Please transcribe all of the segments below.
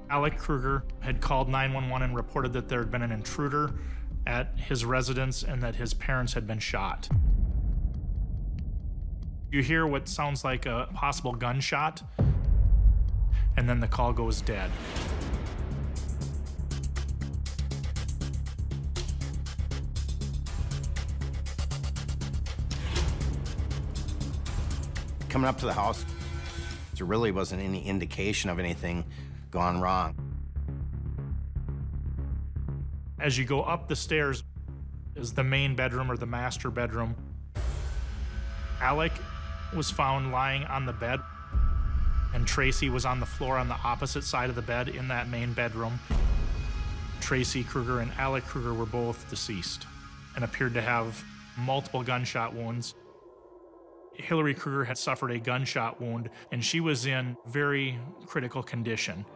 Alec Kruger had called 911 and reported that there had been an intruder at his residence and that his parents had been shot. You hear what sounds like a possible gunshot, and then the call goes dead. Coming up to the house, there really wasn't any indication of anything gone wrong. As you go up the stairs is the main bedroom or the master bedroom. Alec was found lying on the bed, and Tracy was on the floor on the opposite side of the bed in that main bedroom. Tracy Kruger and Alec Kruger were both deceased and appeared to have multiple gunshot wounds. Hillary Kruger had suffered a gunshot wound, and she was in very critical condition.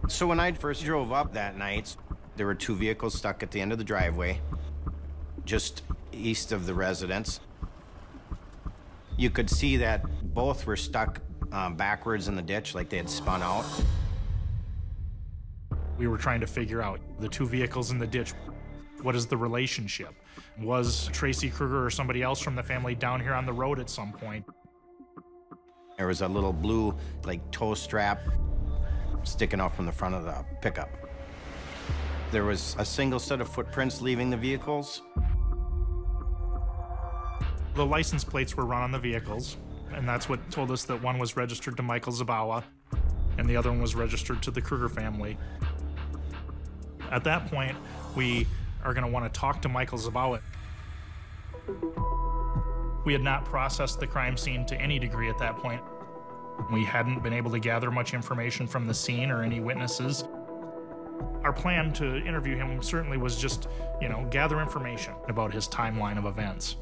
So when I first drove up that night, there were two vehicles stuck at the end of the driveway, just east of the residence. You could see that both were stuck backwards in the ditch, like they had spun out. We were trying to figure out the two vehicles in the ditch. What is the relationship? Was Tracy Kruger or somebody else from the family down here on the road at some point? There was a little blue, like, toe strap sticking out from the front of the pickup. There was a single set of footprints leaving the vehicles. The license plates were run on the vehicles, and that's what told us that one was registered to Michael Zabawa and the other one was registered to the Kruger family. At that point, we are going to want to talk to Michael Zabawa. We had not processed the crime scene to any degree at that point. We hadn't been able to gather much information from the scene or any witnesses. Our plan to interview him certainly was just, gather information about his timeline of events.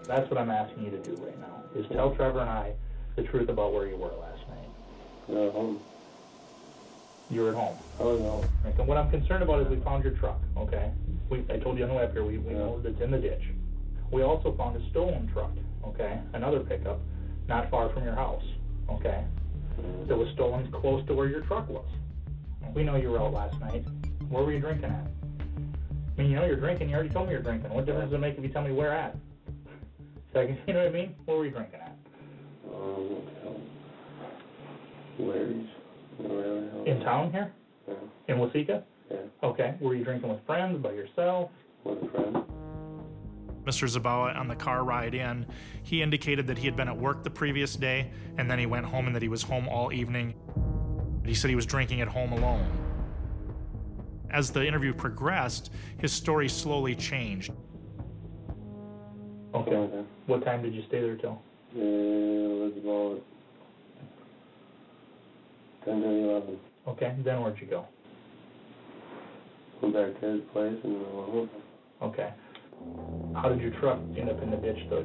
That's what I'm asking you to do right now, is tell Trevor and I the truth about where you were last night. At home. You were at home? I was at home. And what I'm concerned about is we found your truck, okay? I told you on the way up here, we know that it's in the ditch. We also found a stolen truck, okay? Another pickup, not far from your house, okay? That was stolen close to where your truck was. We know you were out last night. Where were you drinking at? I mean, you're drinking. You already told me you're drinking. What difference does it make if you tell me where at? Second, you know what I mean? Where were you drinking at? Larry's. In town here? Yeah. In Waseca? Yeah. Okay. Were you drinking with friends, by yourself? With a friend. Mr. Zabawa, on the car ride in, he indicated that he had been at work the previous day, and then he went home and that he was home all evening. He said he was drinking at home alone. As the interview progressed, his story slowly changed. Okay. What time did you stay there till? It was about 10 to 11. Okay, then where'd you go? Went back to his place and then went home. Okay. How did your truck end up in the ditch, though?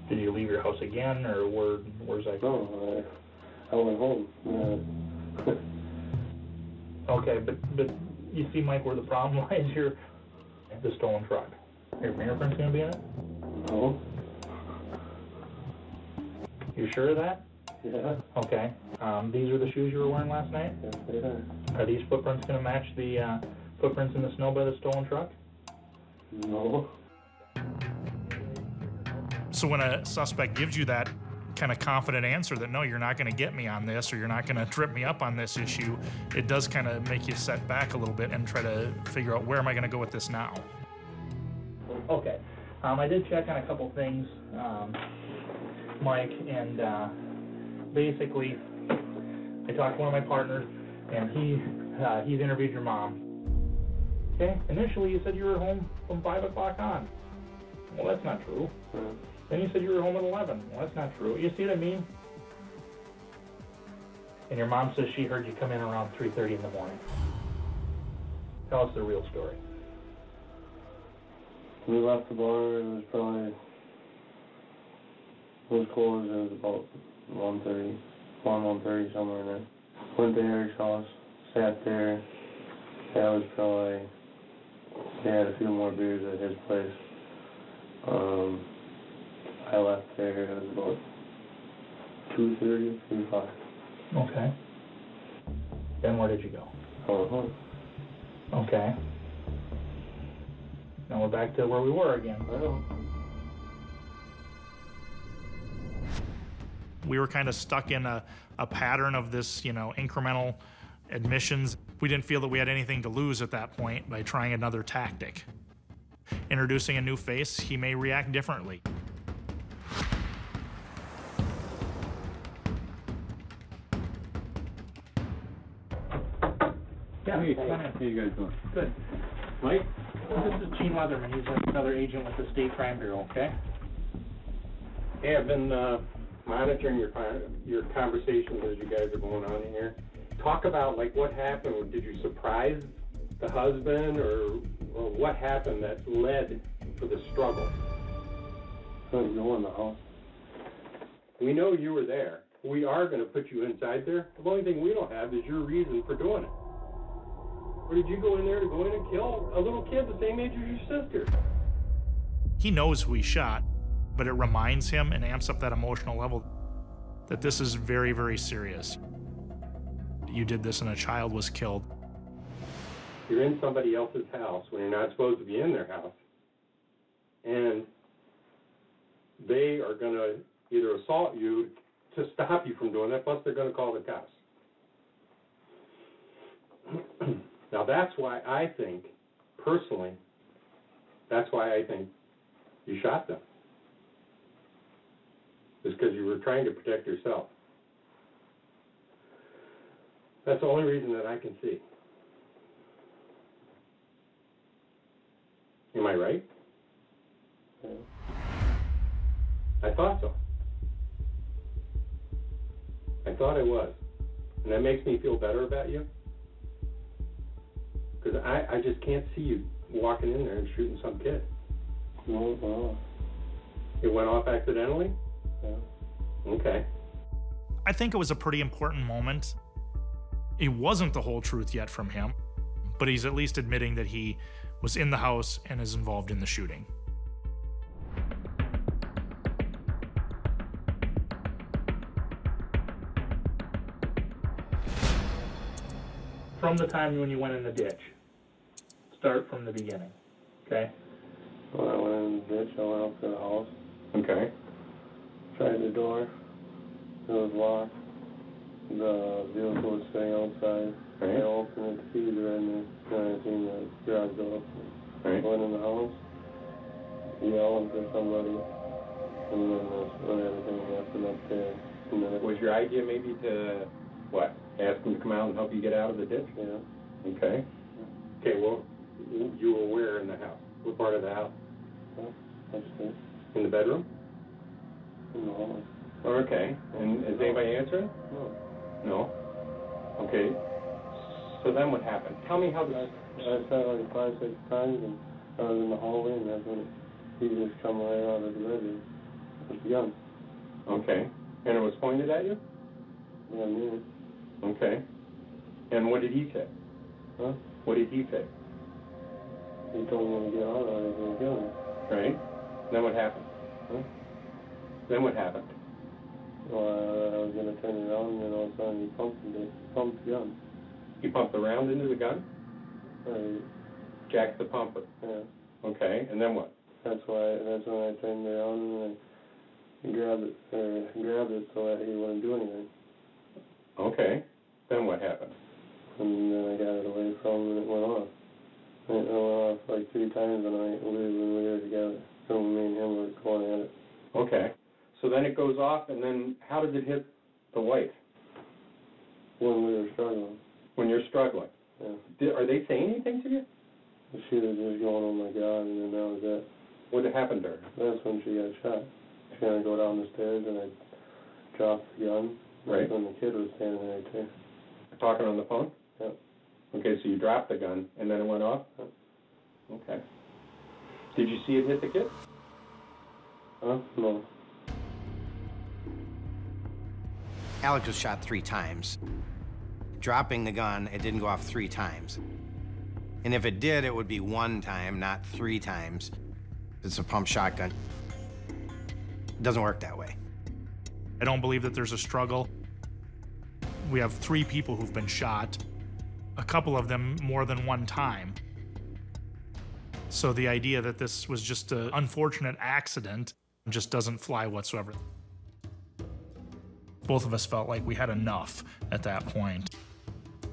Did you leave your house again, or where's that going? No, I went home. Yeah. Okay, but you see, Mike, where the problem lies here? The stolen truck. Are your fingerprints going to be in it? No. You sure of that? Yeah. Okay. These are the shoes you were wearing last night? Yes, they are. Are these footprints going to match the footprints in the snow by the stolen truck? No. So when a suspect gives you that kind of confident answer that, no, you're not going to get me on this, or you're not going to trip me up on this issue, it does kind of make you set back a little bit and try to figure out, where am I going to go with this now? Okay. I did check on a couple things, Mike, and basically I talked to one of my partners, and he's interviewed your mom. Okay, initially you said you were home from 5 o'clock on. Well, that's not true. Then you said you were home at 11. Well, that's not true. You see what I mean? And your mom says she heard you come in around 3:30 in the morning. Tell us the real story. We left the bar, it was probably, it was closed, it was about 1:30, 1:30, somewhere in there. Went to Eric's house, sat there, that was probably, they had a few more beers at his place. I left there, it was about 2:30, 3:05. Okay. Then where did you go? Uh-huh. Okay. Now we're back to where we were again. I know. We were kind of stuck in a pattern of this, incremental admissions. We didn't feel that we had anything to lose at that point by trying another tactic. Introducing a new face, he may react differently. Yeah, hey, How you guys doing? good. Mike? This is Gene Leatherman. He's another agent with the State Crime Bureau, okay? Hey, I've been monitoring your conversations as you guys are going on in here. Talk about, like, what happened. Did you surprise the husband, or what happened that led to the struggle? I don't know in the house. We know you were there. We are going to put you inside there. The only thing we don't have is your reason for doing it. Or did you go in there to go in and kill a little kid the same age as your sister? He knows who he shot, but it reminds him and amps up that emotional level that this is very, very serious. You did this and a child was killed. You're in somebody else's house when you're not supposed to be in their house. And they are going to either assault you to stop you from doing that, plus they're going to call the cops. Now, that's why I think, personally, that's why I think you shot them. It's because you were trying to protect yourself. That's the only reason that I can see. Am I right? Yeah. I thought so. I thought I was. And that makes me feel better about you. Because I just can't see you walking in there and shooting some kid. No, it went off. It went off accidentally? Yeah. Okay. I think it was a pretty important moment. It wasn't the whole truth yet from him, but he's at least admitting that he was in the house and is involved in the shooting. From the time when you went in the ditch, start from the beginning, okay? When I went in the ditch, I went up to the house, Okay. tried the door, it was locked. The vehicle was sitting outside. Right. I opened it, the keys were in there, and I seen the garage door open. Right. Went in the house, yelling for somebody, and then that's when everything happened up there. And then Was your idea maybe to, what, ask them to come out and help you get out of the ditch? yeah, Okay. Okay, well, you were where in the house? What part of the house? that's it. In the bedroom? In the hall. Okay. And is anybody answering? No. No. Okay. So then what happened? Tell me how this... I said like 5, 6 times, and I was in the hallway, and that's when he just come right out of the bedroom with the gun. Okay. And it was pointed at you? Yeah, me. Okay. And what did he say? Huh? What did he say? He told me to get out, or I was gonna kill him. Right? Then what happened? Huh? Then what happened? Well, I was gonna turn it on, and then all of a sudden he pumped the gun. He pumped the round into the gun? Right. Jacked the pumper. Yeah. Okay. And then what? That's when I turned it on, and I grabbed it so that he wouldn't do anything. Okay. Then what happened? And then I got it away from him, and it went off. And it went off like 3 times when we were together. So me and him were going at it. Okay. So then it goes off, and then how did it hit the wife? When we were struggling. When you're struggling? Yeah. Are they saying anything to you? She was just going, oh my God, and then that was it. What happened to her? That's when she got shot. She had to go down the stairs, and I dropped the gun. Right. That's when the kid was standing right there. Talking on the phone? Yep. Okay, so you dropped the gun, and then it went off? Yep. Okay. Did you see it hit the kid? Huh? No. Alex was shot 3 times. Dropping the gun, it didn't go off 3 times. And if it did, it would be 1 time, not 3 times. It's a pump shotgun. It doesn't work that way. I don't believe that there's a struggle. We have 3 people who've been shot, a couple of them more than one time. So the idea that this was just an unfortunate accident just doesn't fly whatsoever. Both of us felt like we had enough at that point.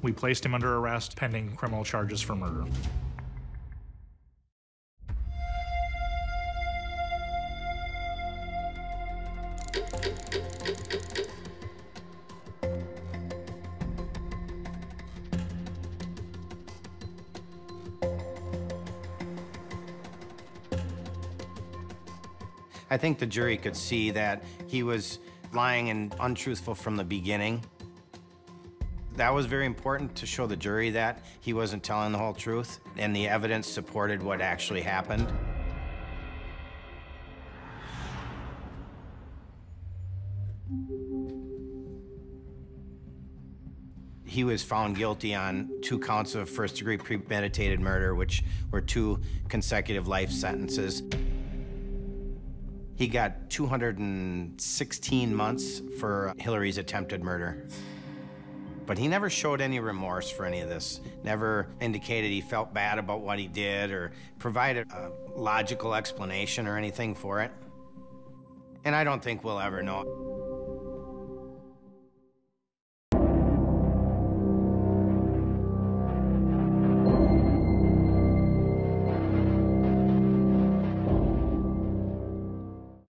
We placed him under arrest pending criminal charges for murder. I think the jury could see that he was lying and untruthful from the beginning. That was very important to show the jury that he wasn't telling the whole truth, and the evidence supported what actually happened. He was found guilty on 2 counts of first-degree premeditated murder, which were 2 consecutive life sentences. He got 216 months for Hillary's attempted murder. But he never showed any remorse for any of this, never indicated he felt bad about what he did or provided a logical explanation or anything for it. And I don't think we'll ever know.